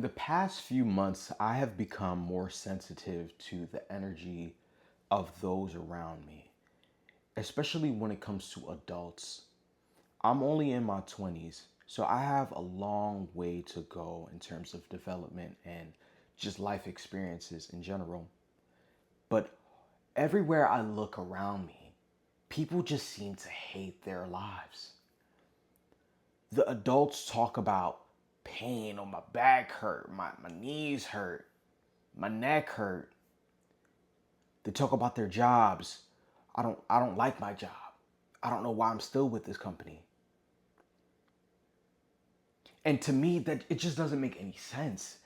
The past few months, I have become more sensitive to the energy of those around me, especially when it comes to adults. I'm only in my 20s, so I have a long way to go in terms of development and just life experiences in general. But everywhere I look around me, people just seem to hate their lives. The adults talk about pain, or my back hurt, my knees hurt, my neck hurt. They talk about their jobs. I don't like my job. I don't know why I'm still with this company. And to me, that it just doesn't make any sense.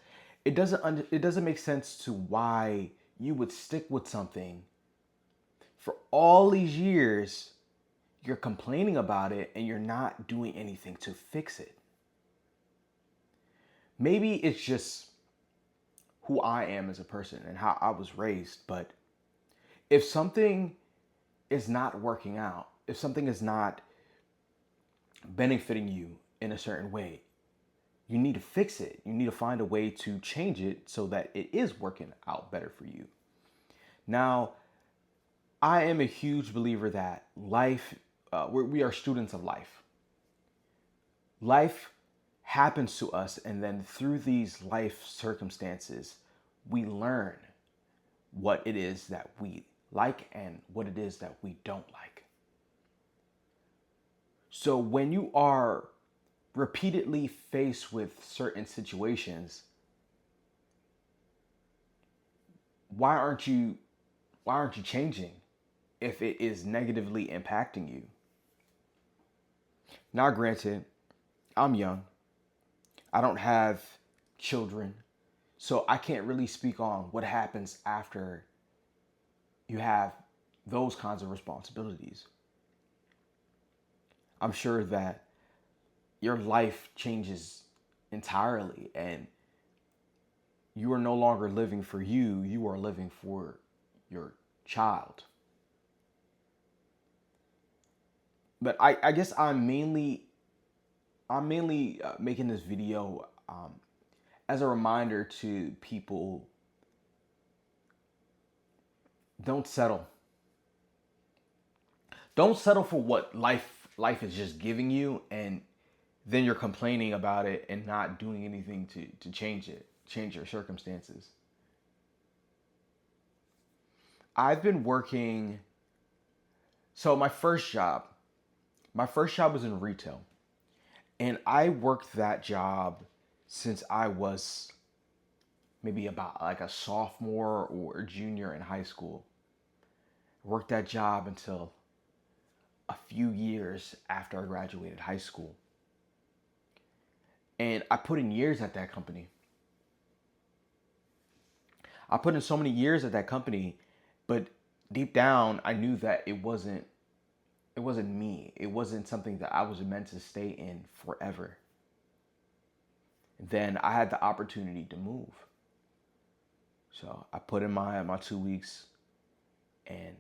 It doesn't make sense to why you would stick with something for all these years. You're complaining about it and you're not doing anything to fix it. Maybe it's just who I am as a person and how I was raised, but if something is not working out, if something is not benefiting you in a certain way, you need to fix it. You need to find a way to change it so that it is working out better for you. Now, I am a huge believer that life, we are students of life. Life happens to us, and then through these life circumstances, we learn what it is that we like and what it is that we don't like. So when you are repeatedly faced with certain situations, why aren't you changing if it is negatively impacting you? Now, granted, I'm young. I don't have children. So I can't really speak on what happens after you have those kinds of responsibilities. I'm sure that your life changes entirely and you are no longer living for you, you are living for your child. But I guess I'm mainly making this video as a reminder to people: don't settle. Don't settle for what life is just giving you, and then you're complaining about it and not doing anything to change it, change your circumstances. I've been working. So my first job was in retail, and I worked that job since I was maybe about like a sophomore or a junior in high school. Worked that job until a few years after I graduated high school. And I put in years at that company. I put in so many years at that company, but deep down I knew that it wasn't me. It wasn't something that I was meant to stay in forever. Then I had the opportunity to move. So I put in my 2 weeks and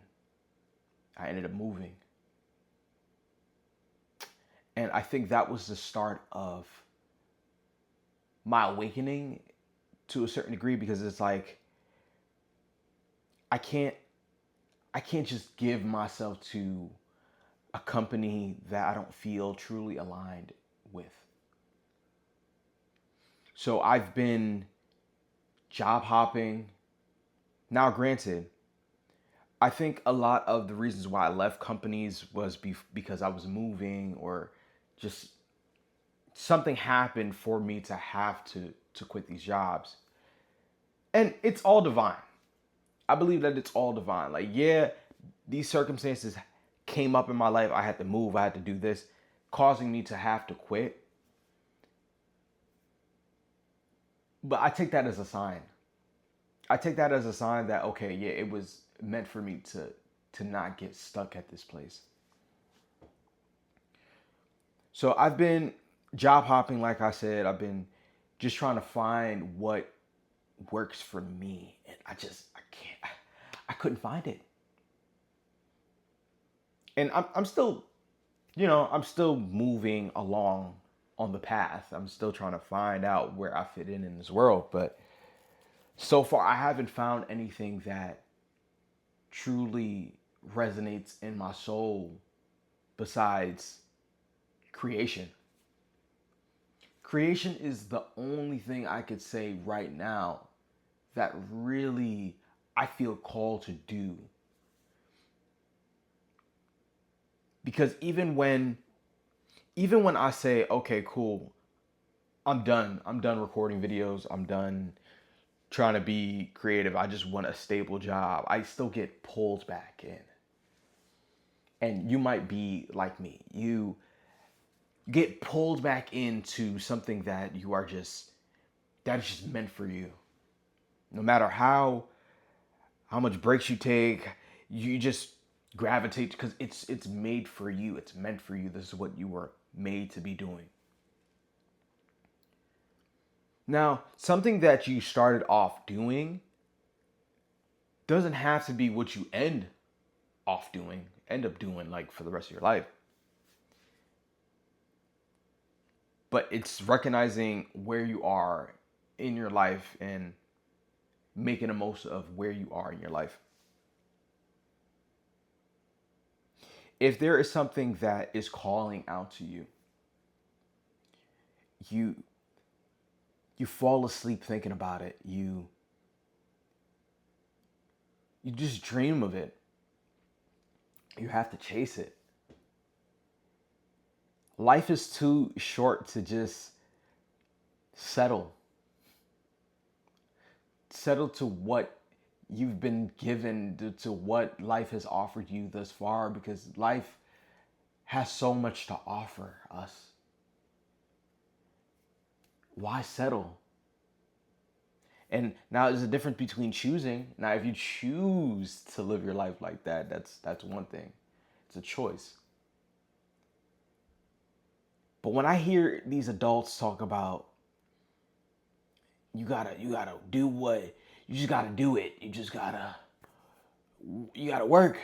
I ended up moving. And I think that was the start of my awakening to a certain degree, because it's like I can't I can't just give myself to a company that I don't feel truly aligned with. So I've been job hopping. Now, granted, I think a lot of the reasons why I left companies was because I was moving, or just something happened for me to have to quit these jobs. And it's all divine. I believe that it's all divine. Like, yeah, these circumstances came up in my life. I had to move, I had to do this, causing me to have to quit. But I take that as a sign. I take that as a sign that, okay, yeah, it was meant for me to not get stuck at this place. So I've been job hopping, like I said. I've been just trying to find what works for me, and I can't, I couldn't find it. And I'm still, I'm still moving along on the path. I'm still trying to find out where I fit in this world. But so far, I haven't found anything that truly resonates in my soul besides creation. Creation is the only thing I could say right now that really I feel called to do. Because even when I say, okay, cool, I'm done. I'm done recording videos. I'm done trying to be creative. I just want a stable job. I still get pulled back in. And you might be like me. You get pulled back into something that you are just that is just meant for you. No matter how much breaks you take, you just gravitate because it's made for you. It's meant for you. This is what you were made to be doing. Now, something that you started off doing doesn't have to be what you end up doing like for the rest of your life. But it's recognizing where you are in your life and making the most of where you are in your life. If there is something that is calling out to you, you you fall asleep thinking about it. You just dream of it. You have to chase it. Life is too short to just settle. Settle to what you've been given, to what life has offered you thus far, because life has so much to offer us. Why settle? And now there's a difference between choosing. Now, if you choose to live your life like that, that's one thing. It's a choice. But when I hear these adults talk about you gotta do what you just gotta do it. You gotta work.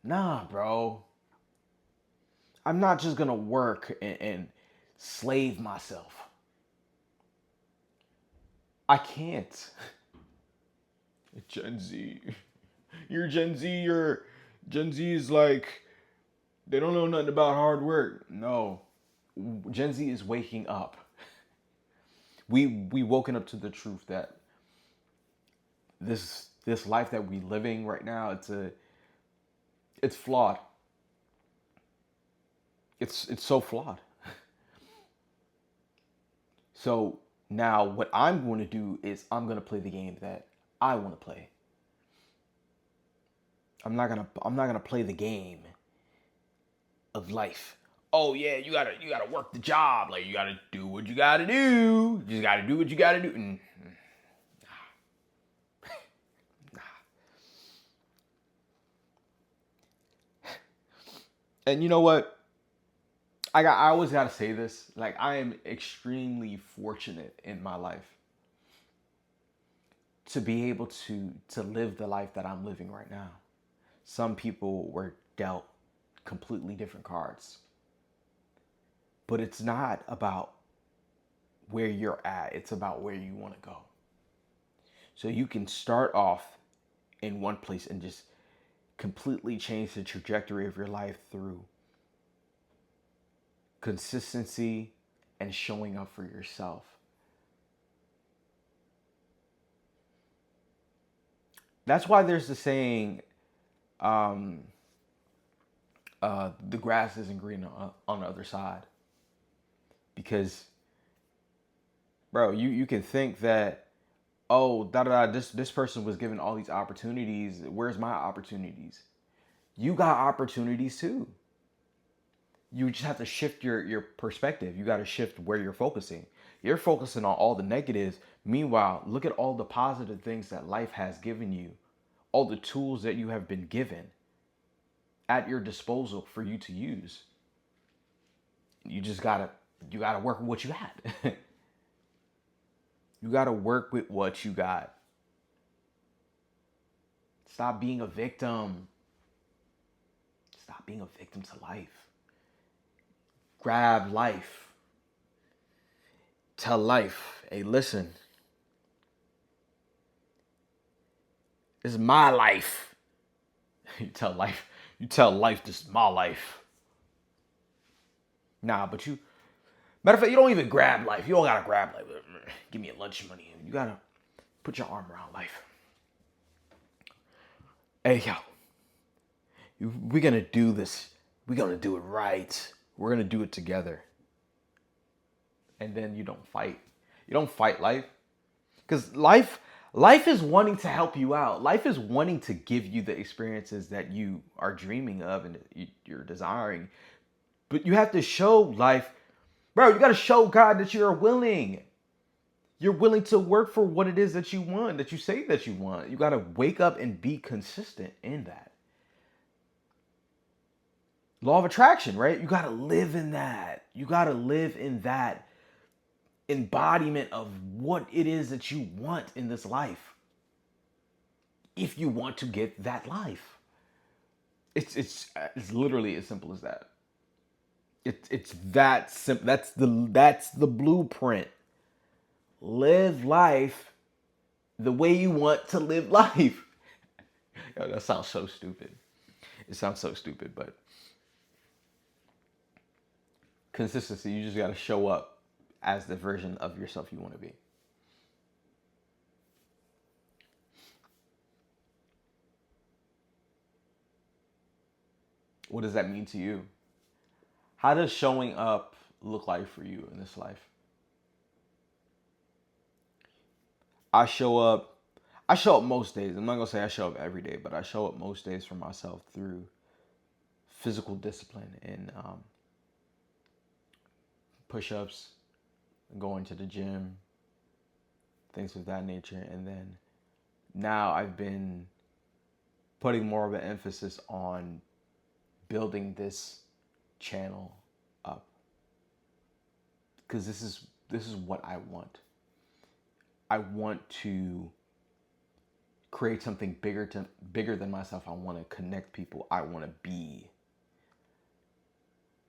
Nah, bro. I'm not just gonna work and slave myself. I can't. Gen Z. You're Gen Z, you're Gen Z is like they don't know nothing about hard work. No. Gen Z is waking up. We woken up to the truth that this life that we living right now, it's flawed. It's so flawed. So now what I'm going to do is I'm going to play the game that I want to play. I'm not going to play the game of life. Oh yeah, you gotta work the job. Like you gotta do what you gotta do. You just gotta do what you gotta do. And you know what? I always gotta say this. Like I am extremely fortunate in my life to be able to live the life that I'm living right now. Some people were dealt completely different cards. But it's not about where you're at, it's about where you want to go. So you can start off in one place and just completely change the trajectory of your life through consistency and showing up for yourself. That's why there's the saying, um, the grass isn't green on the other side. Because, bro, you can think that, oh, da da da, this person was given all these opportunities. Where's my opportunities? You got opportunities too. You just have to shift your perspective. You got to shift where you're focusing. You're focusing on all the negatives. Meanwhile, look at all the positive things that life has given you, all the tools that you have been given at your disposal for you to use. You gotta work with what you got. You gotta work with what you got. Stop being a victim. Stop being a victim to life. grab life. Tell life, hey, listen, this is my life. You tell life this is my life. Nah, but you, matter of fact, you don't even grab life. You don't gotta grab life. Give me a lunch money. You gotta put your arm around life. Hey, yo, we're gonna do this. We're gonna do it right. We're gonna do it together. And then you don't fight. You don't fight life. Because life is wanting to help you out. Life is wanting to give you the experiences that you are dreaming of and you're desiring. But you have to show life, bro, you got to show God that you're willing. You're willing to work for what it is that you want, that you say that you want. You got to wake up and be consistent in that. Law of attraction, right? You got to live in that. You got to live in that embodiment of what it is that you want in this life. If you want to get that life, it's literally as simple as that. It's that simple. That's the blueprint. Live life the way you want to live life. Yo, that sounds so stupid. It sounds so stupid, but consistency. You just got to show up as the version of yourself you want to be. What does that mean to you? How does showing up look like for you in this life? I show up. I show up most days. I'm not gonna say I show up every day, but I show up most days for myself through physical discipline and push-ups, going to the gym, things of that nature. And then now I've been putting more of an emphasis on building this channel up, because this is what I want. I want to create something bigger than myself. I want to connect people. I want to be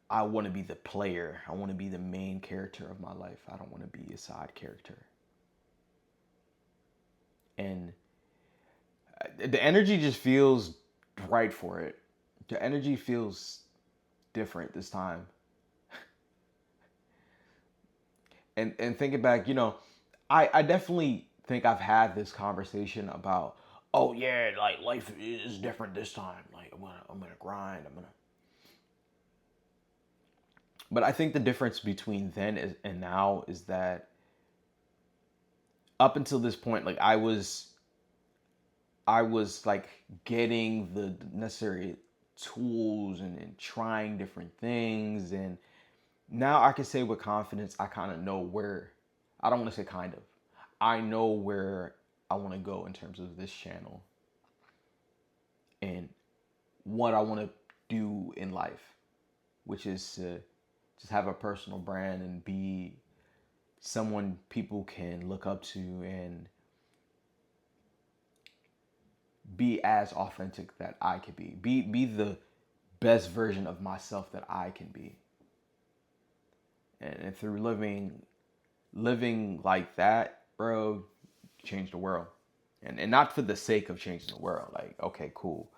the player. I want to be the main character of my life. I don't want to be a side character. And the energy just feels right for it. The energy feels different this time. And thinking back, I definitely think I've had this conversation about, oh yeah, like life is different this time. Like I'm gonna grind. But I think the difference between then and now is that up until this point, like I was like getting the necessary tools and trying different things, and now I can say with confidence I kind of know where, I don't want to say kind of, I know where I want to go in terms of this channel and what I want to do in life, which is to just have a personal brand and be someone people can look up to and be as authentic that I could be. Be the best version of myself that I can be. And through living like that, bro, change the world. And not for the sake of changing the world. Like, okay, cool.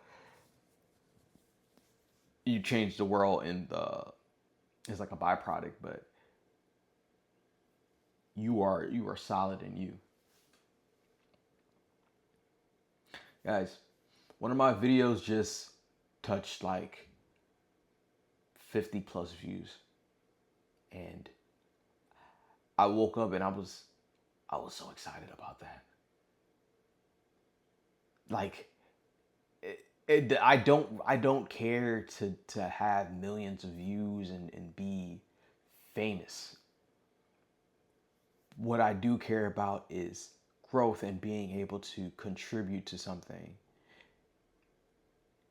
You change the world it's like a byproduct, but you are solid in you. Guys, one of my videos just touched like 50 plus views. And I woke up and I was so excited about that. Like I don't care to have millions of views and be famous. What I do care about is growth and being able to contribute to something.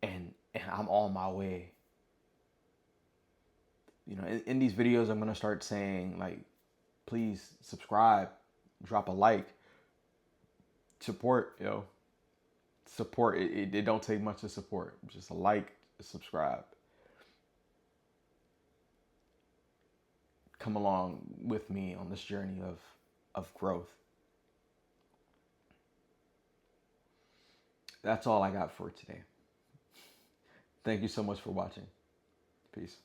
And I'm on my way. In these videos, I'm gonna start saying like, please subscribe, drop a like, support, support. It don't take much to support. Just a like, subscribe. come along with me on this journey of growth. That's all I got for today. Thank you so much for watching. Peace.